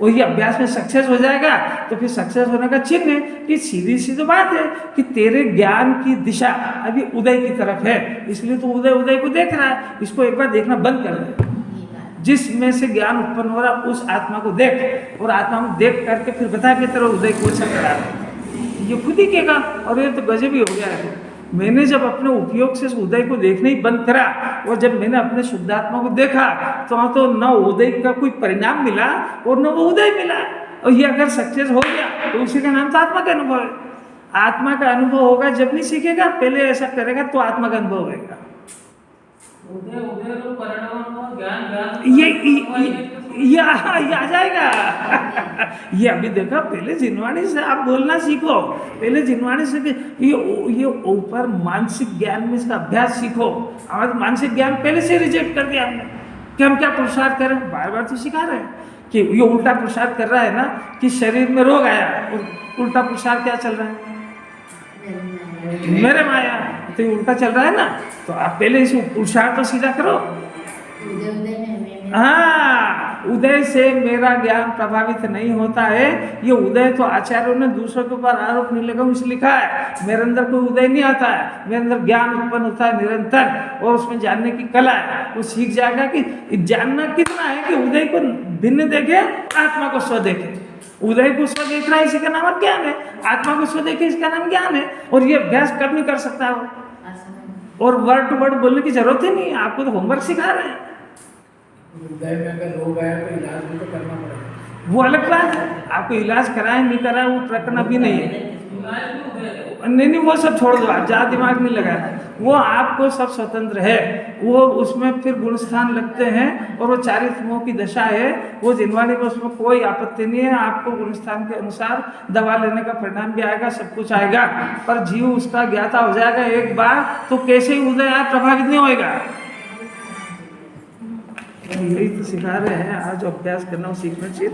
और ये अभ्यास में सक्सेस हो जाएगा तो फिर सक्सेस होने का चिन्ह है कि सीधी सीधी बात है कि तेरे ज्ञान की दिशा अभी उदय की तरफ है, इसलिए तो उदय को देख रहा है। इसको एक बार देखना बंद कर दे। जिसमें से ज्ञान उत्पन्न हो रहा उस आत्मा को देख, और आत्मा को देख करके फिर बता के तेरा उदय को अच्छा करा। ये खुद ही कहेगा। और ये तो गजब ही हो गया है। मैंने जब अपने उपयोग से उदय को देखना ही बंद करा और जब मैंने अपने शुद्धात्मा को देखा तो न उदय का कोई परिणाम मिला और न वो उदय मिला। और ये अगर सक्सेस हो गया तो उसी का नाम तो आत्मा का अनुभव है। आत्मा का अनुभव होगा जब नहीं सीखेगा, पहले ऐसा करेगा तो आत्मा का अनुभव होगा। ये आ जाएगा। ये अभी देखो, पहले जिनवाणी से आप बोलना सीखो। पहले जिनवाणी से ये ऊपर मानसिक ज्ञान में इसका अभ्यास सीखो। हमारा मानसिक ज्ञान पहले से रिजेक्ट कर दिया हमने कि हम क्या पुरुषार्थ करें। बार बार तो सिखा रहे हैं कि ये उल्टा पुरुषार्थ कर रहा है ना, कि शरीर में रोग आया और उल्टा पुरुषार्थ क्या चल रहा है, मेरे माया। तो ये उल्टा चल रहा है ना, तो आप पहले इस पुरुषार्थ तो सीधा करो। हाँ, उदय से मेरा ज्ञान प्रभावित नहीं होता है। ये उदय तो आचार्यों ने दूसरों के ऊपर आरोप नहीं लगा इसलिए लिखा है। मेरे अंदर कोई उदय नहीं आता है, मेरे अंदर ज्ञान उत्पन्न होता है निरंतर, और उसमें जानने की कला है। वो सीख जाएगा कि जानना कितना है कि उदय को भिन्न देखे, आत्मा को स्व देखे। उदय को स्व देख रहा है, इसी का नाम ज्ञान है। आत्मा को स्व देखे, इसका नाम ज्ञान है। और ये अभ्यास कब नहीं कर सकता हो। और वर्ड टू वर्ड बोलने की जरूरत ही नहीं, आपको तो होमवर्क सिखा रहे हैं। हृदय में अगर रोग आया तो इलाज भी तो करना पड़ेगा। वो अलग बात है। आपको इलाज कराए नहीं कराए वो प्रकरण अभी नहीं है। नहीं, वो सब छोड़ दो, आप ज़्यादा दिमाग नहीं लगाना। वो आपको सब स्वतंत्र है। वो उसमें फिर गुण स्थान लगते हैं और वो चारित्र्यों की दशा है। वो जिनवाणी में उसमें कोई आपत्ति नहीं है। आपको गुण स्थान के अनुसार दवा लेने का परिणाम भी आएगा, सब कुछ आएगा। पर जीव उसका ज्ञाता हो जाएगा एक बार, तो कैसे ही उदय आप प्रभावित नहीं होएगा। यही तो सिखा रहे हैं। आज अभ्यास करना सीखना चाहिए।